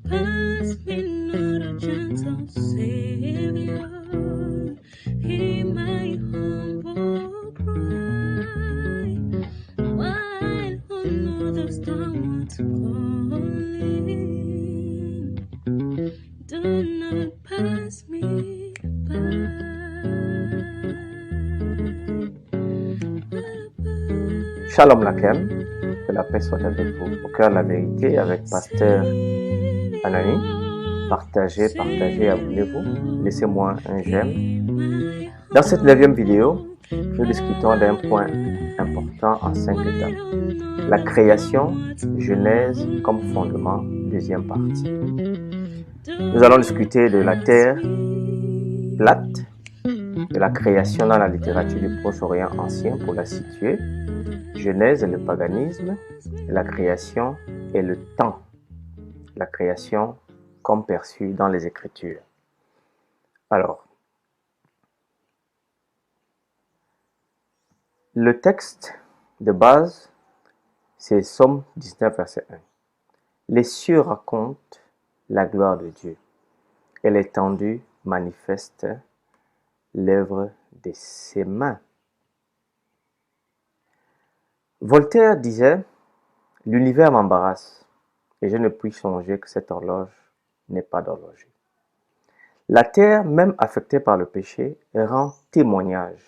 Pass me not a gentle Savior, hear my humble cry, while on others downward calling, do not pass me by. Shalom Lakem, que la paix soit avec vous. Au cœur de la vérité avec Pasteur Anani. Partagez, abonnez-vous. Laissez-moi un j'aime. Dans cette 9e vidéo, nous discutons d'un point important en 5 étapes. La création, Genèse comme fondement, 2e partie. Nous allons discuter de la terre plate, de la création dans la littérature du Proche-Orient ancien pour la situer, Genèse et le paganisme, la création et le temps, la création comme perçue dans les Écritures. Alors, le texte de base, c'est Somme 19, verset 1. Les cieux racontent la gloire de Dieu, et l'étendue manifeste l'œuvre de ses mains. Voltaire disait « L'univers m'embarrasse, et je ne puis songer que cette horloge n'est pas d'horloger. » La terre, même affectée par le péché, rend témoignage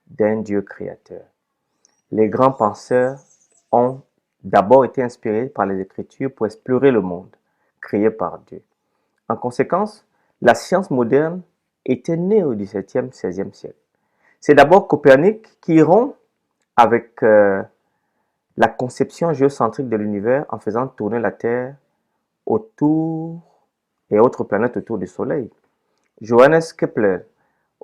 d'un Dieu créateur. Les grands penseurs ont d'abord été inspirés par les Écritures pour explorer le monde créé par Dieu. En conséquence, la science moderne était née au XVIIe, XVIe siècle. C'est d'abord Copernic qui rompt avec la conception géocentrique de l'univers en faisant tourner la Terre autour et autres planètes autour du Soleil. Johannes Kepler,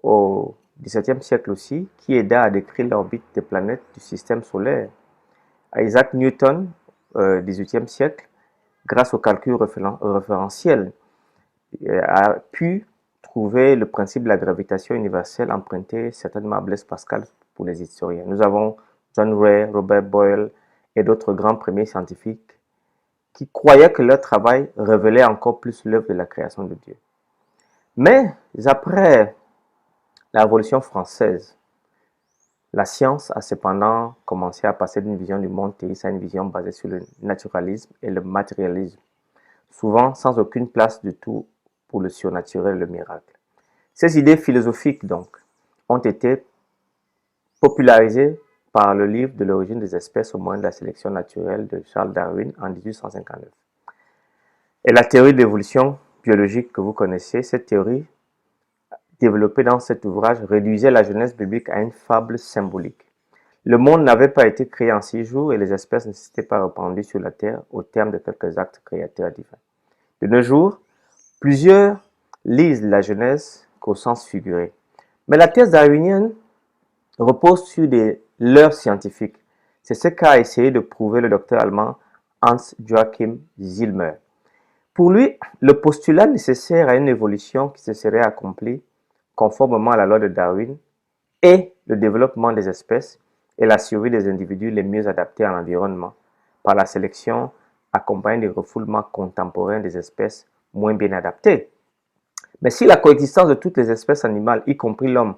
au XVIIe siècle aussi, qui aida à décrire l'orbite des planètes du système solaire. Isaac Newton, au XVIIIe siècle, grâce au calcul référentiel, a pu trouver le principe de la gravitation universelle emprunté certainement à Blaise Pascal pour les historiens. Nous avons John Ray, Robert Boyle et d'autres grands premiers scientifiques qui croyaient que leur travail révélait encore plus l'œuvre de la création de Dieu. Mais après la Révolution française, la science a cependant commencé à passer d'une vision du monde théiste à une vision basée sur le naturalisme et le matérialisme, souvent sans aucune place du tout pour le surnaturel et le miracle. Ces idées philosophiques, donc, ont été popularisées par le livre de l'origine des espèces au moyen de la sélection naturelle de Charles Darwin en 1859. Et la théorie de l'évolution biologique que vous connaissez, cette théorie développée dans cet ouvrage réduisait la Genèse biblique à une fable symbolique. Le monde n'avait pas été créé en 6 jours et les espèces ne s'étaient pas répandues sur la terre au terme de quelques actes créateurs divins. De nos jours, plusieurs lisent la Genèse qu'au sens figuré. Mais la thèse darwinienne repose sur des leurres scientifiques. C'est ce qu'a essayé de prouver le docteur allemand Hans-Joachim Zillmer. Pour lui, le postulat nécessaire à une évolution qui se serait accomplie conformément à la loi de Darwin est le développement des espèces et la survie des individus les mieux adaptés à l'environnement par la sélection accompagnée des refoulements contemporains des espèces moins bien adaptées. Mais si la coexistence de toutes les espèces animales, y compris l'homme,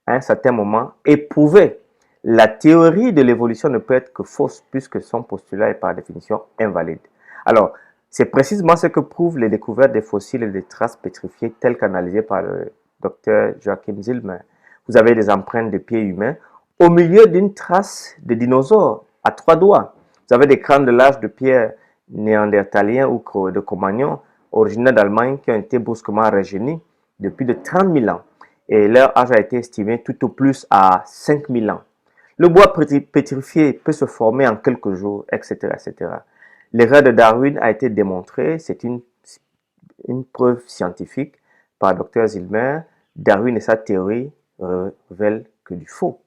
à un certain moment est prouvée, la théorie de l'évolution ne peut être que fausse puisque son postulat est par définition invalide. Alors, c'est précisément ce que prouvent les découvertes des fossiles et des traces pétrifiées telles qu'analysées par le docteur Joachim Zillmer. Vous avez des empreintes de pieds humains au milieu d'une trace de dinosaures à 3 doigts. Vous avez des crânes de l'âge de pierre néandertalien ou de Cro-Magnon originaires d'Allemagne qui ont été brusquement rajeunis depuis de 30 000 ans et leur âge a été estimé tout au plus à 5 000 ans. Le bois pétrifié peut se former en quelques jours, etc. etc. L'erreur de Darwin a été démontrée, c'est une preuve scientifique par le Dr Zillmer. Darwin et sa théorie révèlent que du faux.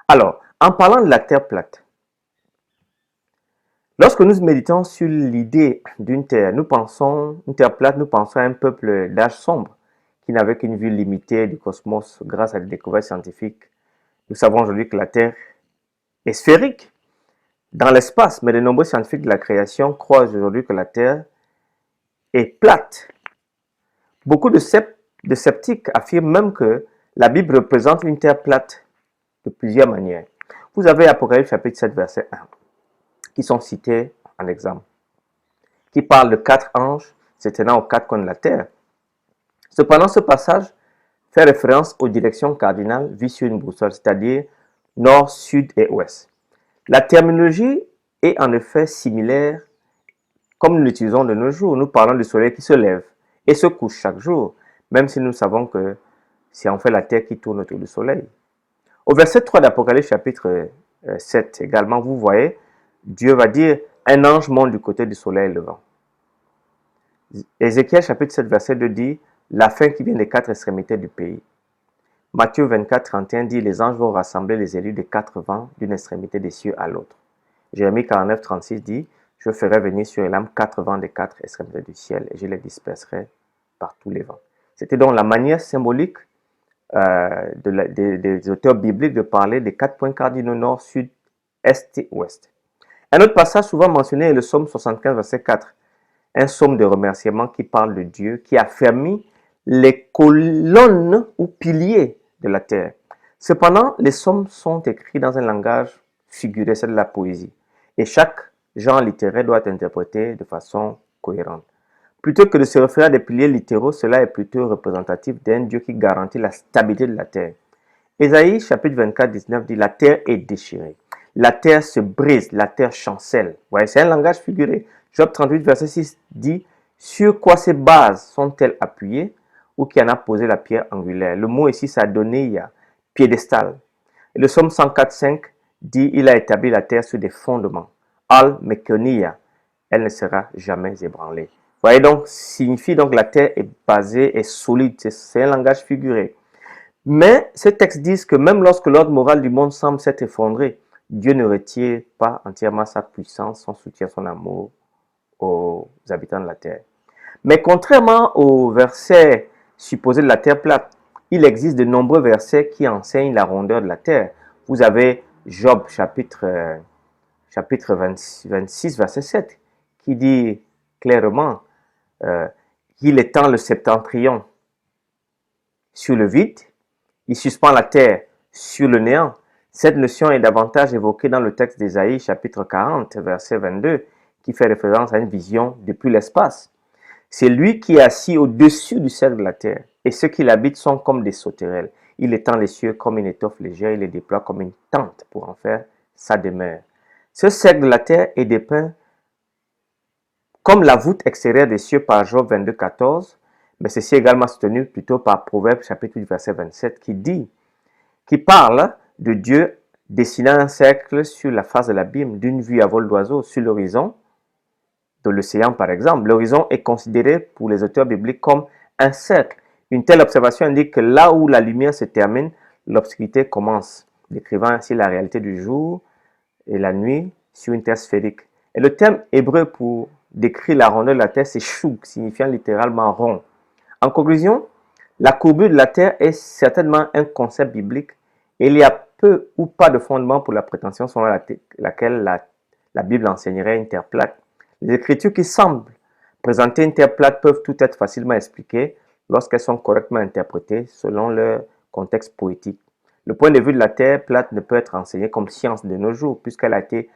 Alors, en parlant de la Terre plate, lorsque nous méditons sur l'idée d'une Terre, une Terre plate, nous pensons à un peuple d'âge sombre qui n'avait qu'une vue limitée du cosmos grâce à des découvertes scientifiques Nous savons aujourd'hui que la Terre est sphérique dans l'espace, mais de nombreux scientifiques de la création croient aujourd'hui que la Terre est plate. Beaucoup de sceptiques affirment même que la Bible représente une terre plate de plusieurs manières. Vous avez Apocalypse chapitre 7, verset 1, qui sont cités en exemple, qui parle de 4 anges se tenant aux 4 coins de la terre. Cependant, ce passage fait référence aux directions cardinales vues sur une boussole, c'est-à-dire nord, sud et ouest. La terminologie est en effet similaire comme nous l'utilisons de nos jours. Nous parlons du soleil qui se lève et se couche chaque jour, même si nous savons que c'est en fait la terre qui tourne autour du soleil. Au verset 3 d'Apocalypse chapitre 7 également, vous voyez, Dieu va dire, un ange monte du côté du soleil levant. Ézéchiel chapitre 7 verset 2 dit, la fin qui vient des 4 extrémités du pays. Matthieu 24, 31 dit, les anges vont rassembler les élus des 4 vents d'une extrémité des cieux à l'autre. Jérémie 49, 36 dit, je ferai venir sur Elam 4 vents des 4 extrémités du ciel et je les disperserai par tous les vents. C'était donc la manière symbolique des auteurs bibliques de parler des 4 points cardinaux nord, sud, est et ouest. Un autre passage souvent mentionné est le psaume 75, verset 4. Un psaume de remerciement qui parle de Dieu, qui a fermé les colonnes ou piliers de la terre. Cependant, les psaumes sont écrits dans un langage figuré, c'est de la poésie. Et chaque genre littéraire doit être interprété de façon cohérente. Plutôt que de se référer à des piliers littéraux, cela est plutôt représentatif d'un Dieu qui garantit la stabilité de la terre. Ésaïe chapitre 24, 19 dit, la terre est déchirée. La terre se brise, la terre chancelle. Ouais, c'est un langage figuré. Job 38, verset 6 dit, sur quoi ces bases sont-elles appuyées ou qui en a posé la pierre angulaire? Le mot ici, ça a donné, il y a piédestal. Et le psaume 104, 5 dit, il a établi la terre sur des fondements. Al Mekonia, elle ne sera jamais ébranlée. Vous voyez donc, signifie donc la terre est basée, est solide. C'est un langage figuré. Mais ces textes disent que même lorsque l'ordre moral du monde semble s'être effondré, Dieu ne retire pas entièrement sa puissance, son soutien, son amour aux habitants de la terre. Mais contrairement aux versets supposés de la terre plate, il existe de nombreux versets qui enseignent la rondeur de la terre. Vous avez Job chapitre 26, verset 7, qui dit clairement qu'il étend le septentrion sur le vide, il suspend la terre sur le néant. Cette notion est davantage évoquée dans le texte d'Ésaïe, chapitre 40, verset 22, qui fait référence à une vision depuis l'espace. C'est lui qui est assis au-dessus du cercle de la terre, et ceux qui l'habitent sont comme des sauterelles. Il étend les cieux comme une étoffe légère, il les déploie comme une tente pour en faire sa demeure. Ce cercle de la terre est dépeint comme la voûte extérieure des cieux par Job 22, 14, mais ceci est également soutenu plutôt par Proverbe chapitre 8, verset 27, qui parle de Dieu dessinant un cercle sur la face de l'abîme d'une vue à vol d'oiseau sur l'horizon de l'océan par exemple. L'horizon est considéré pour les auteurs bibliques comme un cercle. Une telle observation indique que là où la lumière se termine, l'obscurité commence, décrivant ainsi la réalité du jour et la nuit sur une terre sphérique. Et le terme hébreu pour décrire la rondeur de la terre, c'est chouk, signifiant littéralement rond. En conclusion, la courbure de la terre est certainement un concept biblique et il y a peu ou pas de fondement pour la prétention selon laquelle la Bible enseignerait une terre plate. Les écritures qui semblent présenter une terre plate peuvent tout être facilement expliquées lorsqu'elles sont correctement interprétées selon leur contexte poétique. Le point de vue de la terre plate ne peut être enseigné comme science de nos jours puisqu'elle a été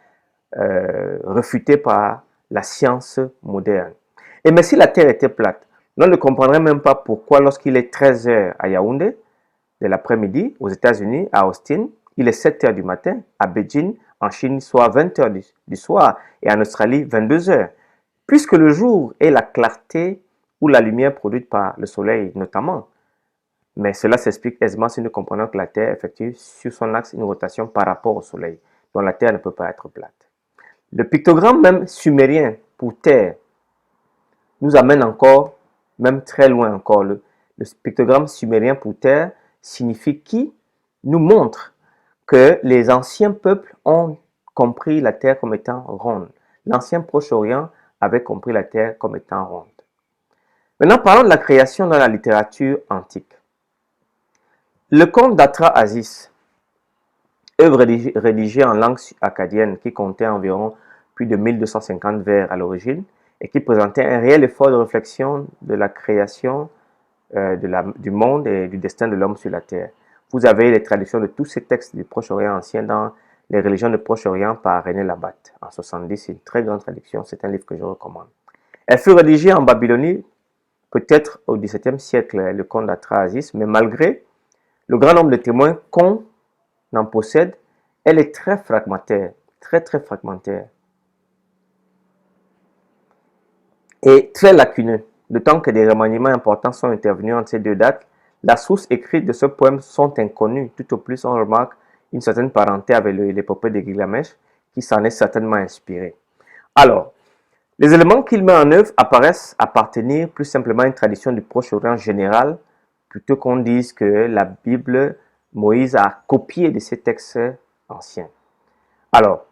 réfutée par la science moderne. Et mais si la terre était plate, on ne comprendrait même pas pourquoi lorsqu'il est 13 h à Yaoundé de l'après-midi, aux États-Unis, à Austin, il est 7 h du matin, à Beijing, en Chine, soit 20 h du soir, et en Australie, 22 h. Puisque le jour est la clarté ou la lumière produite par le soleil notamment. Mais cela s'explique aisément si nous comprenons que la Terre effectue sur son axe une rotation par rapport au soleil, dont la Terre ne peut pas être plate. Le pictogramme même sumérien pour Terre nous amène encore, même très loin encore. Le pictogramme sumérien pour Terre signifie qui nous montre que les anciens peuples ont compris la Terre comme étant ronde. L'ancien Proche-Orient avait compris la Terre comme étant ronde. Maintenant, parlons de la création dans la littérature antique. Le conte d'Atra Aziz œuvre rédigée en langue acadienne qui comptait environ plus de 1250 vers à l'origine et qui présentait un réel effort de réflexion de la création du monde et du destin de l'homme sur la terre. Vous avez les traductions de tous ces textes du Proche-Orient ancien dans les religions du Proche-Orient par René Labatte en 70. C'est une très grande traduction, c'est un livre que je recommande. Elle fut rédigée en Babylonie, peut-être au XVIIe siècle, le conte d'Atrahasis, mais malgré le grand nombre de témoins qu'on en possède, elle est très fragmentaire, très fragmentaire et très lacuneuse. D'autant que des remaniements importants sont intervenus entre ces deux dates, la source écrite de ce poème sont inconnues. Tout au plus, on remarque une certaine parenté avec l'épopée de Gilgamesh, qui s'en est certainement inspiré. Alors, les éléments qu'il met en œuvre apparaissent appartenir plus simplement à une tradition du Proche-Orient général, plutôt qu'on dise que la Bible, Moïse a copié de ces textes anciens. Alors,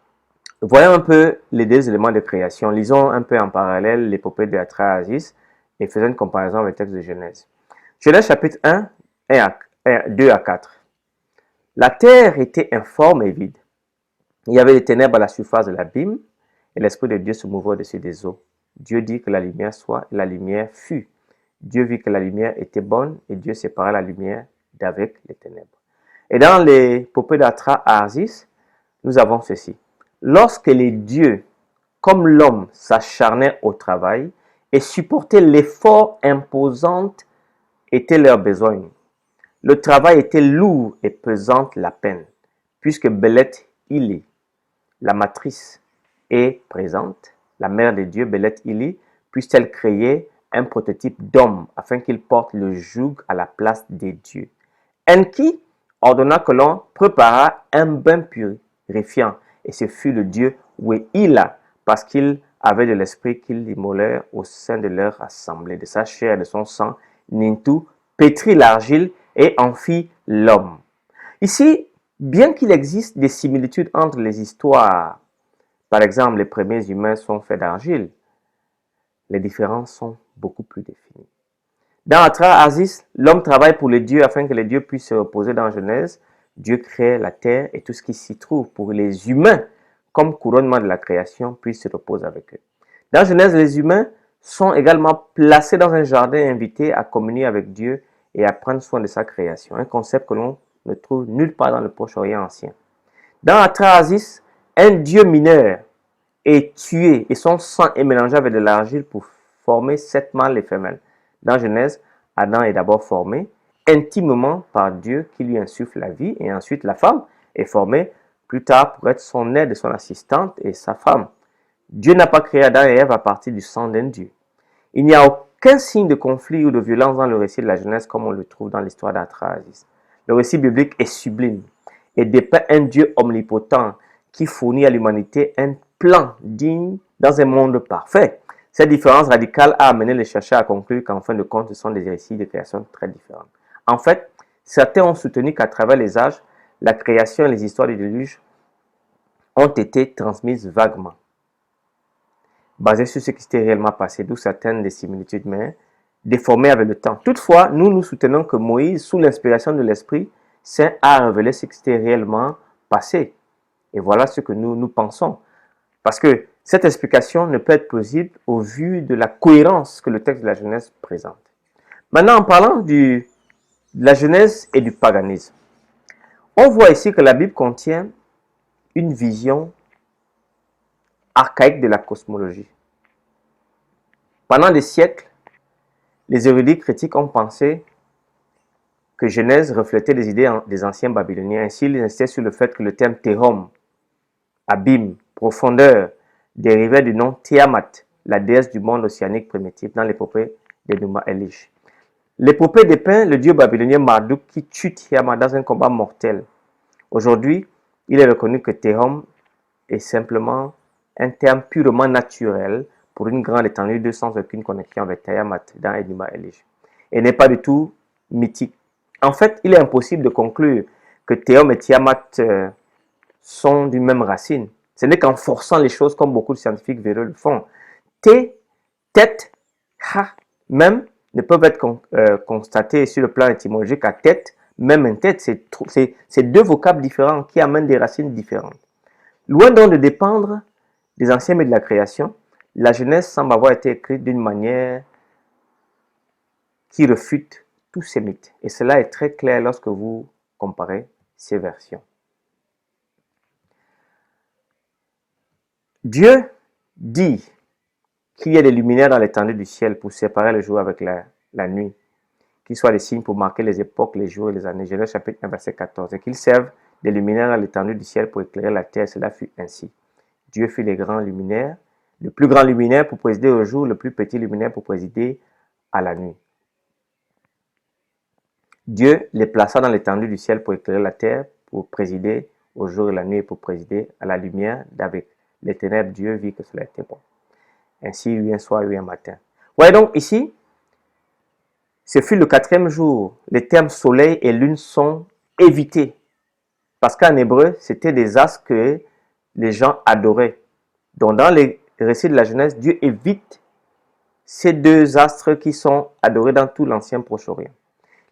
voyons un peu les deux éléments de création. Lisons un peu en parallèle l'épopée de Atrahasis et faisons une comparaison avec le texte de Genèse. Genèse chapitre 1, 2 à 4. La terre était informe et vide. Il y avait des ténèbres à la surface de l'abîme et l'Esprit de Dieu se mouvait au-dessus des eaux. Dieu dit que la lumière soit et la lumière fut. Dieu vit que la lumière était bonne et Dieu sépara la lumière d'avec les ténèbres. Et dans l'épopée d'Atrahasis, nous avons ceci. Lorsque les dieux, comme l'homme, s'acharnaient au travail et supportaient l'effort imposant était leur besoin. Le travail était lourd et pesante la peine, puisque Belette Ili, la matrice, est présente. La mère de Dieu, Belette Ili, puisse-t-elle créer un prototype d'homme afin qu'il porte le joug à la place des dieux. Enki ordonna que l'on préparât un bain purifiant, et ce fut le dieu Wehila, parce qu'il avait de l'esprit qu'il immolèrent au sein de leur assemblée, de sa chair et de son sang, Nintu pétrit l'argile et en fit l'homme. Ici, bien qu'il existe des similitudes entre les histoires, par exemple, les premiers humains sont faits d'argile, les différences sont beaucoup plus définies. Dans Atrahasis, l'homme travaille pour les dieux afin que les dieux puissent se reposer dans Genèse. Dieu crée la terre et tout ce qui s'y trouve pour les humains, comme couronnement de la création, puissent se reposer avec eux. Dans Genèse, les humains sont également placés dans un jardin et invités à communier avec Dieu et à prendre soin de sa création, un concept que l'on ne trouve nulle part dans le Proche-Orient ancien. Dans Atrahasis, un dieu mineur est tué et son sang est mélangé avec de l'argile pour former 7 mâles et femelles. Dans Genèse, Adam est d'abord formé intimement par Dieu qui lui insuffle la vie et ensuite la femme est formée plus tard pour être son aide, son assistante et sa femme. Dieu n'a pas créé Adam et Ève à partir du sang d'un dieu. Il n'y a aucun signe de conflit ou de violence dans le récit de la Genèse comme on le trouve dans l'histoire d'Atrahasis. Le récit biblique est sublime et dépeint un Dieu omnipotent qui fournit à l'humanité un plan digne dans un monde parfait. Cette différence radicale a amené les chercheurs à conclure qu'en fin de compte, ce sont des récits de création très différents. En fait, certains ont soutenu qu'à travers les âges, la création et les histoires du déluge ont été transmises vaguement, basées sur ce qui s'était réellement passé, d'où certaines des similitudes, mais déformées avec le temps. Toutefois, nous soutenons que Moïse, sous l'inspiration de l'Esprit Saint, a révélé ce qui s'était réellement passé. Et voilà ce que nous pensons. Parce que cette explication ne peut être plausible au vu de la cohérence que le texte de la Genèse présente. Maintenant, en parlant de la Genèse et du paganisme, on voit ici que la Bible contient une vision archaïque de la cosmologie. Pendant des siècles, les érudits critiques ont pensé que Genèse reflétait les idées des anciens Babyloniens. Ainsi, ils insistaient sur le fait que le terme Tehom, abîme, profondeur, dérivait du nom Tiamat, la déesse du monde océanique primitif, dans l'épopée d'Enuma Elish. L'épopée dépeint le dieu babylonien Marduk qui tue Tiamat dans un combat mortel. Aujourd'hui, il est reconnu que Tehom est simplement un terme purement naturel pour une grande étendue d'eau sans aucune connexion avec Tiamat dans Enuma Elish, et n'est pas du tout mythique. En fait, il est impossible de conclure que Tehom et Tiamat sont d'une même racine. Ce n'est qu'en forçant les choses comme beaucoup de scientifiques véreux le font. T, tête, ha, même ne peuvent être constatés sur le plan étymologique à tête, même en tête. C'est deux vocables différents qui amènent des racines différentes. Loin donc de dépendre des anciens mythes de la création, la Genèse semble avoir été écrite d'une manière qui refute tous ces mythes. Et cela est très clair lorsque vous comparez ces versions. Dieu dit qu'il y ait des luminaires dans l'étendue du ciel pour séparer le jour avec la nuit, qu'ils soient des signes pour marquer les époques, les jours et les années. Genèse chapitre 1, verset 14. Et qu'ils servent des luminaires dans l'étendue du ciel pour éclairer la terre. Cela fut ainsi. Dieu fit les grands luminaires, le plus grand luminaire pour présider au jour, le plus petit luminaire pour présider à la nuit. Dieu les plaça dans l'étendue du ciel pour éclairer la terre, pour présider au jour et la nuit et pour présider à la lumière d'avec les ténèbres. Dieu vit que cela était bon. Ainsi, il y eut un soir, il y eut un matin. Voyez donc ici, ce fut le quatrième jour. Les termes soleil et lune sont évités. Parce qu'en hébreu, c'était des astres que les gens adoraient. Donc dans les récits de la Genèse, Dieu évite ces deux astres qui sont adorés dans tout l'ancien Proche-Orient.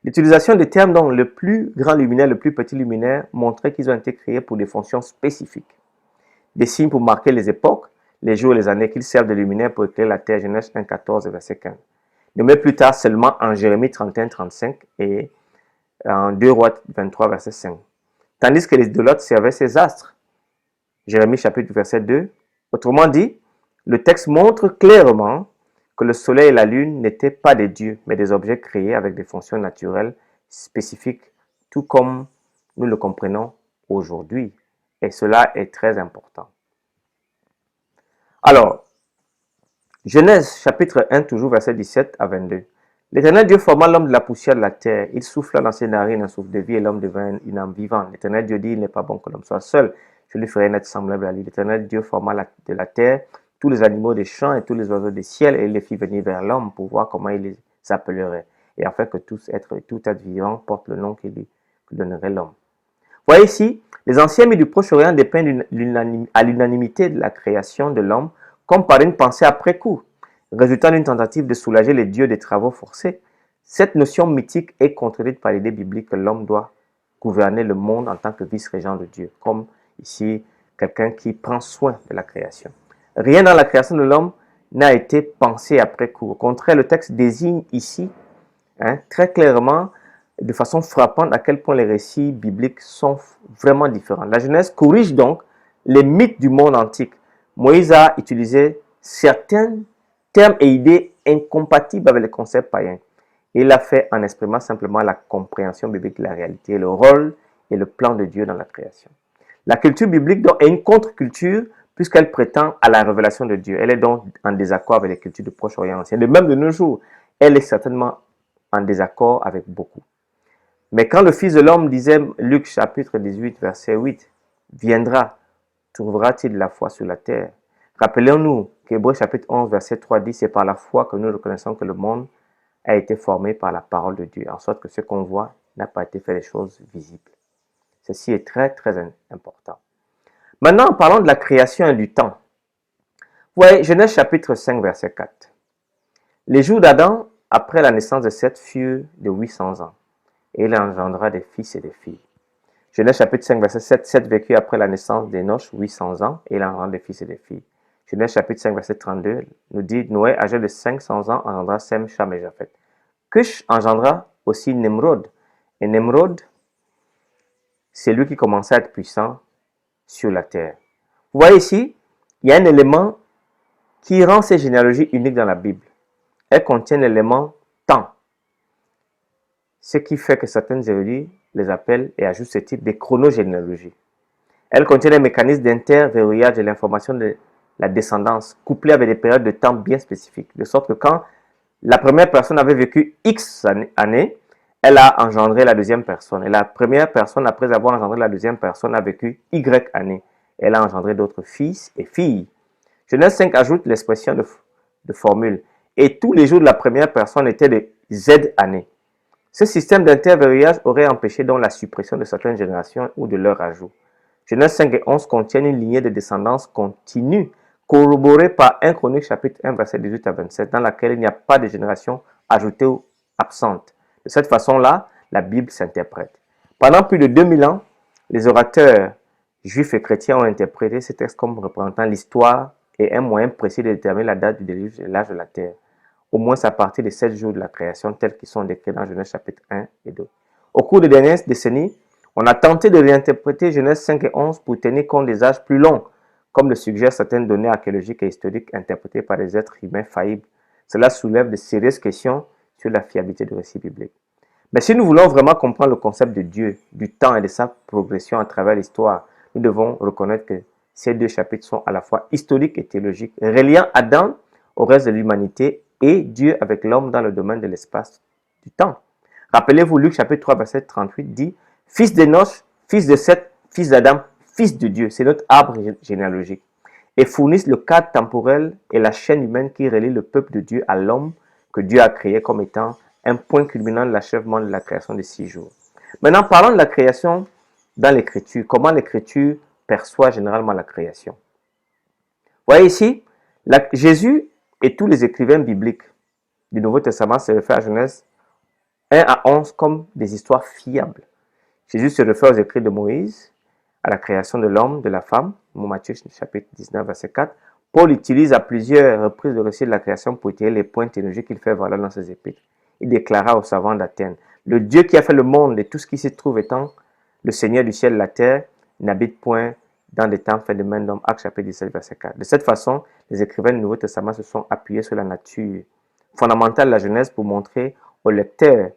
L'utilisation des termes dont le plus grand luminaire, le plus petit luminaire, montrait qu'ils ont été créés pour des fonctions spécifiques. Des signes pour marquer les époques, les jours et les années, qu'ils servent de luminaire pour éclairer la terre. Genèse 1, 14, verset 15. Nommé plus tard seulement en Jérémie 31, 35 et en 2 Rois 23, verset 5. Tandis que les idolâtres servaient ces astres. Jérémie chapitre verset 2. Autrement dit, le texte montre clairement que le soleil et la lune n'étaient pas des dieux, mais des objets créés avec des fonctions naturelles spécifiques, tout comme nous le comprenons aujourd'hui. Et cela est très important. Alors, Genèse chapitre 1, toujours verset 17 à 22. L'Éternel Dieu forma l'homme de la poussière de la terre. Il souffla dans ses narines un souffle de vie et l'homme devint une âme vivante. L'Éternel Dieu dit, il n'est pas bon que l'homme soit seul. Je lui ferai naître semblable à lui. L'Éternel Dieu forma de la terre tous les animaux des champs et tous les oiseaux des ciels et il les fit venir vers l'homme pour voir comment il les appellerait. Et afin que tout être vivant porte le nom qu'il donnerait l'homme. Voyez ici, les anciens mythes du Proche-Orient dépeignent à l'unanimité de la création de l'homme comme par une pensée après coup, résultant d'une tentative de soulager les dieux des travaux forcés. Cette notion mythique est contredite par l'idée biblique que l'homme doit gouverner le monde en tant que vice-régent de Dieu, comme ici quelqu'un qui prend soin de la création. Rien dans la création de l'homme n'a été pensé après coup. Au contraire, le texte désigne ici très clairement, de façon frappante, à quel point les récits bibliques sont vraiment différents. La Genèse corrige donc les mythes du monde antique. Moïse a utilisé certains termes et idées incompatibles avec les concepts païens. Il l'a fait en exprimant simplement la compréhension biblique de la réalité, le rôle et le plan de Dieu dans la création. La culture biblique donc, est une contre-culture puisqu'elle prétend à la révélation de Dieu. Elle est donc en désaccord avec les cultures du Proche-Orient ancien. De même de nos jours, elle est certainement en désaccord avec beaucoup. Mais quand le Fils de l'homme, disait Luc chapitre 18, verset 8, viendra, trouvera-t-il la foi sur la terre? Rappelons-nous qu'Hébreux chapitre 11, verset 3 dit, c'est par la foi que nous reconnaissons que le monde a été formé par la parole de Dieu, en sorte que ce qu'on voit n'a pas été fait des choses visibles. Ceci est très, très important. Maintenant, en parlant de la création et du temps, voyez, Genèse chapitre 5, verset 4. Les jours d'Adam, après la naissance de Seth, furent de 800 ans, et il engendra des fils et des filles. Genèse chapitre 5, verset 7, Seth vécut après la naissance d'Enoch 800 ans, et il engendra des fils et des filles. Genèse chapitre 5, verset 32, nous dit, Noé, âgé de 500 ans, engendra Sem, Cham et Japheth. Cush engendra aussi Nemrod, et Nemrod, c'est lui qui commença à être puissant sur la terre. Vous voyez ici, il y a un élément qui rend ces généalogies uniques dans la Bible. Elles contiennent l'élément temps. Ce qui fait que certaines érudits les appellent et ajoutent ce type de chronogénéalogie. Elles contiennent un mécanisme d'interverrouillage de l'information de la descendance, couplé avec des périodes de temps bien spécifiques. De sorte que quand la première personne avait vécu X années, elle a engendré la deuxième personne. Et la première personne, après avoir engendré la deuxième personne, a vécu Y années. Elle a engendré d'autres fils et filles. Genèse 5 ajoute l'expression de formule. Et tous les jours de la première personne étaient de Z années. Ce système d'interverrouillage aurait empêché donc la suppression de certaines générations ou de leur ajout. Genèse 5 et 11 contiennent une lignée de descendance continue, corroborée par 1 Chronique chapitre 1 verset 18 à 27, dans laquelle il n'y a pas de génération ajoutée ou absente. De cette façon-là, la Bible s'interprète. Pendant plus de 2000 ans, les orateurs juifs et chrétiens ont interprété ces textes comme représentant l'histoire et un moyen précis de déterminer la date du déluge et l'âge de la terre, au moins à partir des 7 jours de la création tels qu'ils sont décrits dans Genèse chapitre 1 et 2. Au cours des dernières décennies, on a tenté de réinterpréter Genèse 5 et 11 pour tenir compte des âges plus longs, comme le suggèrent certaines données archéologiques et historiques interprétées par des êtres humains faillibles. Cela soulève de sérieuses questions sur la fiabilité du récit biblique. Mais si nous voulons vraiment comprendre le concept de Dieu, du temps et de sa progression à travers l'histoire, nous devons reconnaître que ces deux chapitres sont à la fois historiques et théologiques, reliant Adam au reste de l'humanité et Dieu avec l'homme dans le domaine de l'espace du temps. Rappelez-vous, Luc chapitre 3, verset 38 dit « Fils d'Enoch, fils de Seth, fils d'Adam, fils de Dieu ». C'est notre arbre généalogique. Et fournissent le cadre temporel et la chaîne humaine qui relie le peuple de Dieu à l'homme que Dieu a créé comme étant un point culminant de l'achèvement de la création de 6 jours. Maintenant, parlons de la création dans l'Écriture. Comment l'Écriture perçoit généralement la création. Vous voyez ici, Jésus et tous les écrivains bibliques du Nouveau Testament se réfèrent à Genèse 1 à 11 comme des histoires fiables. Jésus se réfère aux écrits de Moïse, à la création de l'homme, de la femme, Matthieu chapitre 19, verset 4. Paul utilise à plusieurs reprises le récit de la création pour étayer les points théologiques qu'il fait valoir dans ses épîtres. Il déclara aux savants d'Athènes, le Dieu qui a fait le monde et tout ce qui s'y trouve étant le Seigneur du ciel et de la terre, n'habite point dans des temps faits de main d'homme. Actes chapitre 17, verset 4. De cette façon, les écrivains du Nouveau Testament se sont appuyés sur la nature fondamentale de la Genèse pour montrer aux lecteurs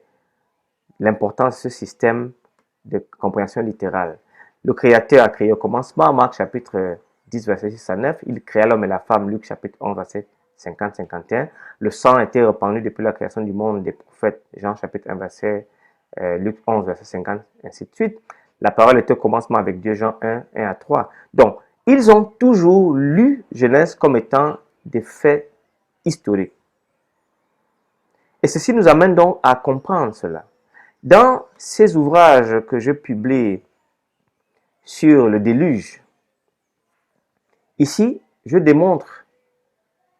l'importance de ce système de compréhension littérale. Le Créateur a créé au commencement, Marc chapitre 10, verset 6 à 9. Il créa l'homme et la femme, Luc chapitre 11, verset 50-51. Le sang a été répandu depuis la création du monde des prophètes, Jean chapitre 1, verset Luc 11, verset 50, ainsi de suite. La parole était au commencement avec Dieu, Jean 1, 1 à 3. Donc, ils ont toujours lu Genèse comme étant des faits historiques. Et ceci nous amène donc à comprendre cela. Dans ces ouvrages que je publie sur le déluge, ici, je démontre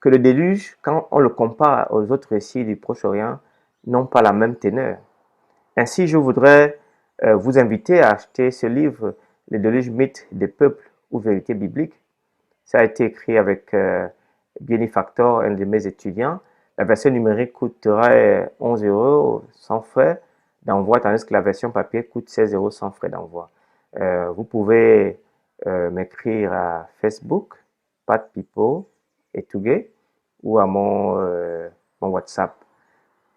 que le déluge, quand on le compare aux autres récits du Proche-Orient, n'ont pas la même teneur. Ainsi, je voudrais vous inviter à acheter ce livre, Le déluge, mythe des peuples ou vérité biblique. Ça a été écrit avec Benefactor, un de mes étudiants. La version numérique coûterait 11 € sans frais d'envoi, tandis que la version papier coûte 16 € sans frais d'envoi. Vous pouvez m'écrire à Facebook, Pat Pipo et Tougué, ou à mon WhatsApp.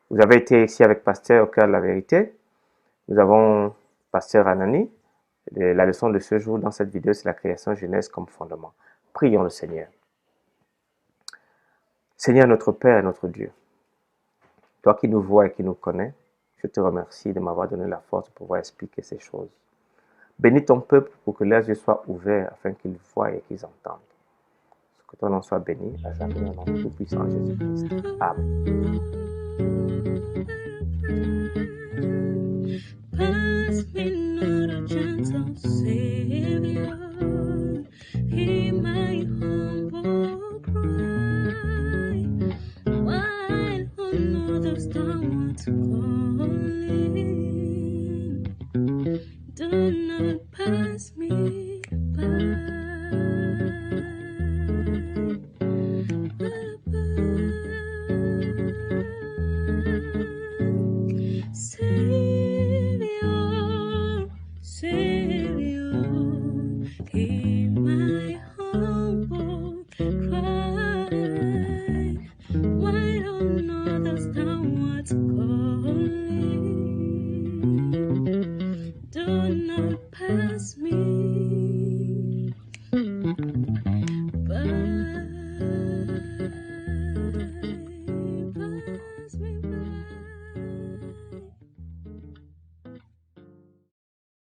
Vous avez été ici avec Pasteur au cœur de la vérité. Nous avons Pasteur Anani. La leçon de ce jour dans cette vidéo, c'est la création Genèse comme fondement. Prions le Seigneur. Seigneur, notre Père et notre Dieu, toi qui nous vois et qui nous connais, je te remercie de m'avoir donné la force de pouvoir expliquer ces choses. Bénis ton peuple pour que leurs yeux soient ouverts afin qu'ils voient et qu'ils entendent. Que ton nom soit béni à jamais au nom tout puissant de Jésus-Christ. Amen.